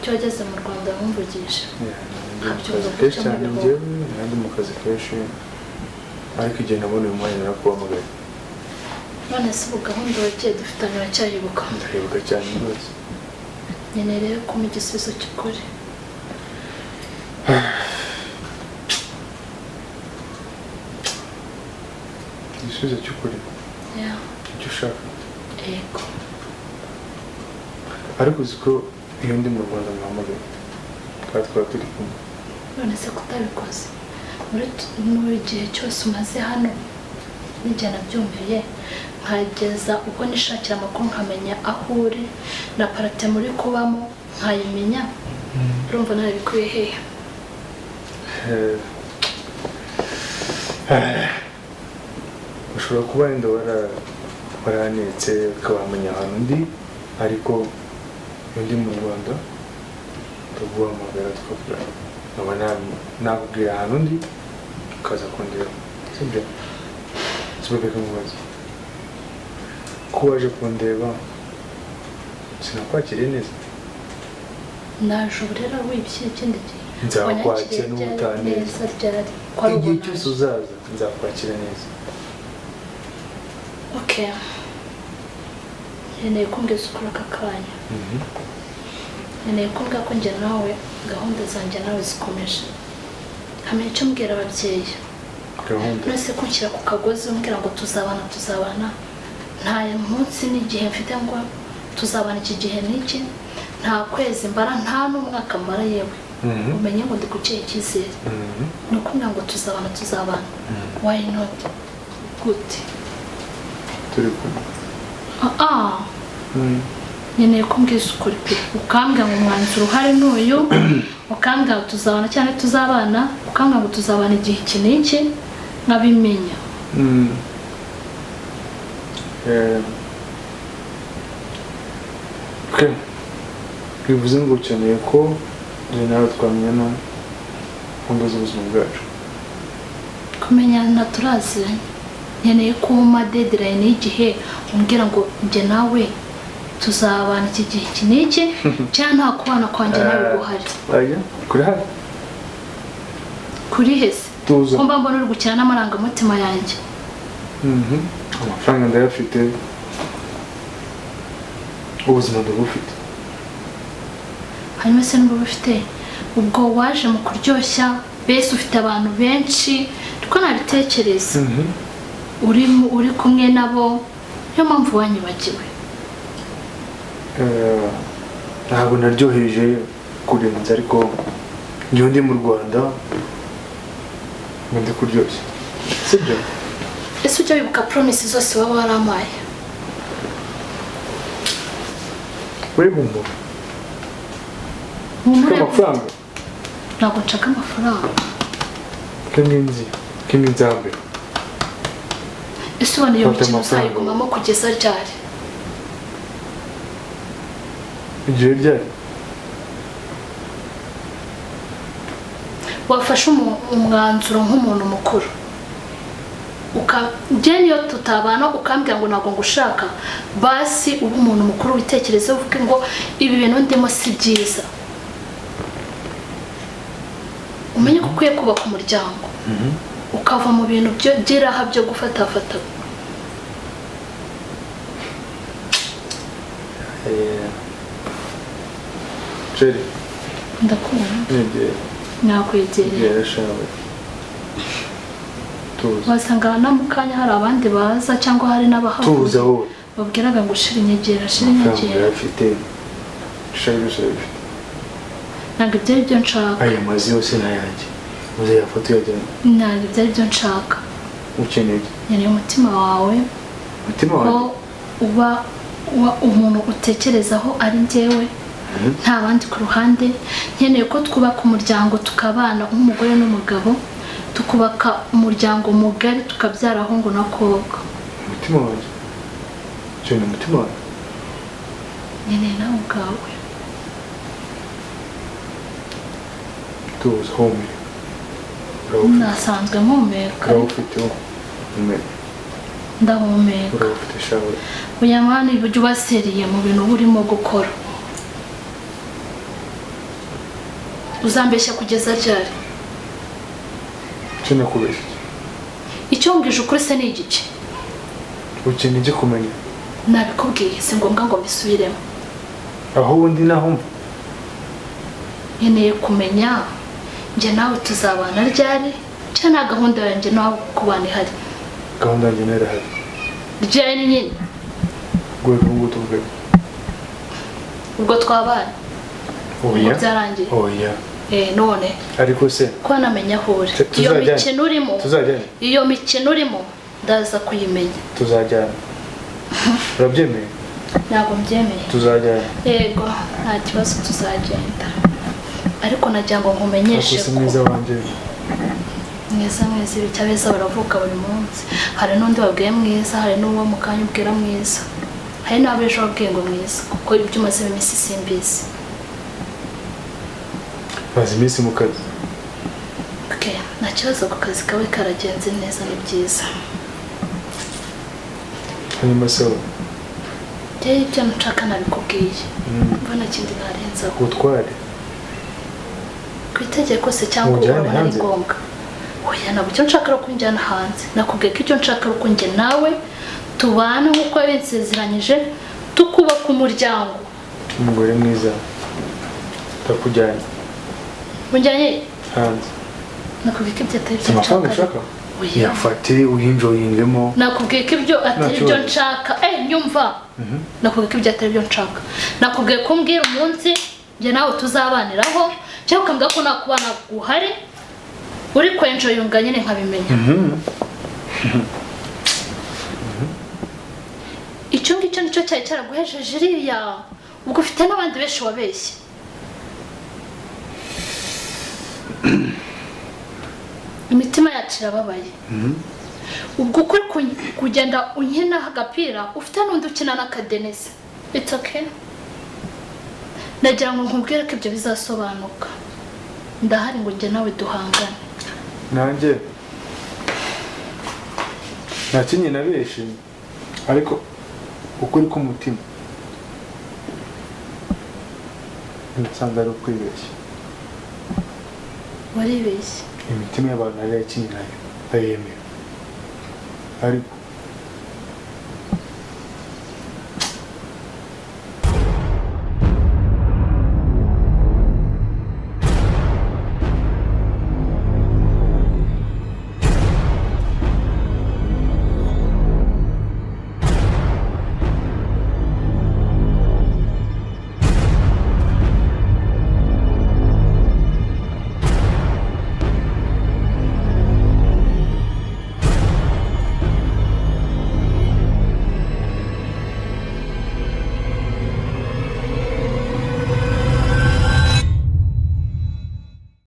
kuki wageze mu Rwanda wumvugisha kenshi cyane njyewe nandi mu kazi kenshi ariko igihe nabona uyu mwanya narakuhamagaye none se ubu gahunda wagiye dufitanye uracyayibuka ndayibuka cyane rwose nyine rero ko mu gisubizo cy'ukuri igisubizo cy'ukuri icyo ushaka yego ariko uzi ko iyo ndi mu Rwanda muhamagaye kandi twaba turi kumwe none se kutabikoze muri gihe cyose umaze hano n'igihe nabyumviye nkageza ubwo nishakira amakuru nkamenya aho uri na parate muri kubamo nkayimenya urumva narabikuye hehe ushobora kuba wenda waranetse ukabamenya ahantu ndi ariko iyo ndi mu Rwanda tuguhamagara tukavugana nkaba nakubwira ahantu ndi ukaza kundeba sibyo sibyo kumubaza ko waje kundeba sinakwakiriye neza naje rero wibye ikindi gihe nzakwakira n'ubutaneza igihe cyose uzaza nzakwakira neza okay nkeneye kumbwiza ukuri aka kanya nkeneye kumbwira ko njye nawe gahunda zanjye nawe zikomeje hamenya icyo mbwira ababyeyi nose kunshyira ku kagozi umbwira ngo tuzabana nta munsi n'igihe mfite ngo tuzabana iki gihe n'iki nta kwezi mbara nta n'umwaka mbara yewe umenye ngo ndi kukihe icyizere ni ukumbwira ngo tuzabana why not gute turi kumwe nkeneye kumbwiza ukuri pe ukambwira ngo umwanzuro uhari n'uyu ukambwira ngo tuzabana cyane tuzabana ukambwira ngo tuzabana igihe iki n'iki nkabimenya bivuze ngo ukeneye ko nawe twamenyana gahunda z'ubuzima bwacu kumenyana turaziranye nkeneye ko uma deadline y'igihe umbwira ngo njye nawe tuzabana iki gihe iki n'iki cyangwa nta kubana kwanjye nawe guhari kuri hano kuri hese ko mba mbona uri gukina n'amarangamutima yanjye amafaranga ndayafite ubuzima ndabufite hanyuma se n'ubwo bufite ubwo waje mu kuryoshya bese ufite abantu benshi ariko nabitekereza uri kumwe nabo niyo mpamvu wanyibagiwe ntabwo naryoheje kurenza ariko iyo ndi mu Rwanda ndi kuryoshya sibyo ese ujya wibuka promise zose waba waramaye wegumbo amafaranga ntabwo nshaka amafaranga KING NZAMBA ese ubona iyo mikino uzayigumamo kugeza ryari igihe ryari wafashe umwanzuro nk'umuntu mukuru njye niyo tutabana ukambwira ngo ntabwo ngushaka basi uba umuntu mukuru witekereze uvuge ngo ibi bintu ndimo si byiza umenye ko ukwiye kubaka umuryango ukava mu bintu by'iraha byo gufatafata Jerry ndakubona nakwegereye wasanga na mukanya hari abandi baza cyangwa hari n'abahaguze babwiraga ngo shira inyegera ntabwo ibyo ari byo nshaka aya mazi yose nayanjye muze yafoto yajyana ntabwo ibyo ari byo nshaka ukeneye nkeneye umutima wawe ko uba umuntu utekerezaho ari njyewe nta bandi ku ruhande nkeneye ko twubaka umuryango tukabana nk'umugore n'umugabo tukubaka umuryango mugari tukabyara ahungu n'akobwa umutima wanjye cyane umutima wanjye nkeneye nawe ubwawe tuzi home nasanzwe mpumeka urawufite ndahumeka urawufite shawe uya mwana ibyo ubaseriye mu bintu urimo gukora uzambeshya kugeza ryari? Cyo nakubeshya. Icyo mbwije ukuri se ni igice. Ukeneye iki kumenya? Nabikubwiye si ngombwa ngo mbisubiremo. Aho undi naho mva. Nkeneye kumenya njye nawe tuzabana ryari cyane gahunda yanjye nawe kubana ihari. Gahunda yanjye narahari. Ryari nyine. Gwe ngo tuvuge. Ubwo twabana. Oya. Byarangiye. Oya. None. Ariko se ko namenya ahure. Iyo mikino urimo. Tuzajya. Iyo mikino urimo ndaza kuyimenya. Tuzajya. Urabyemeye? Ntabwo mbyemeye. Tuzajya. Yego, nta kibazo tuzagenda. Ariko nagira ngo nkumenyeshe ko mwiza wanje. Mwiza ibicyabeza baravuga buri munsi. Hari n'undi wabwiye mwiza, hari n'uwo mukanya ubwira mwiza. Hari n'abejo wabwiye ngo mwiza kuko ibyo umaze iminsi simbizi. Bazi iminsi mu kazi. Okay, nta kibazo ku kazi kawe karagenze neza ni byiza. Hanyuma se ibyo nshaka nabikubwiye. Mbona kindi narenza gutware. Ku itegeko se cyangwa urabona ari ngombwa. Oya nabwo icyo nshaka ari kunjyana hanze. Nakubwiye ko icyo nshaka ari kunjye nawe tubana nk'uko yabinsezeranyije tukubaka umuryango. Umugore mwiza. Takujyanye. Unjyanye hanze. Nakubwiye ko ibyo atari byo nshaka. Yafate uyinjoyingemo. Nakubwiye ko ibyo atari byo nshaka. Nyumva. Nakubwiye ko ibyo atari byo nshaka. Nakubwiye ko mbwira umunsi njye nawe tuzabaniraho cyangwa ukambwira ko nakubana guhari uri kwenjoyinga nyine nkabimenya. Icyo ngicyo nicyo cyari cyaraguhejeje iriya ubwo ufite n'abandi benshi wabeshye. Imitima yacu irababaye. Ubwo kuri kugenda unkina agapira ufite n'undi ukina n'akadenesi. It's okay. Nagira ngo nkubwire ko ibyo bizasobanuka. Ndahari ngo njye nawe duhangane. Nanjye nakinye nabeshi ariko ukuri k'umutima nsanga ari ukwibeshya. Waribeshye. Imitima y'abantu ari yakinye nayo ayemera ariko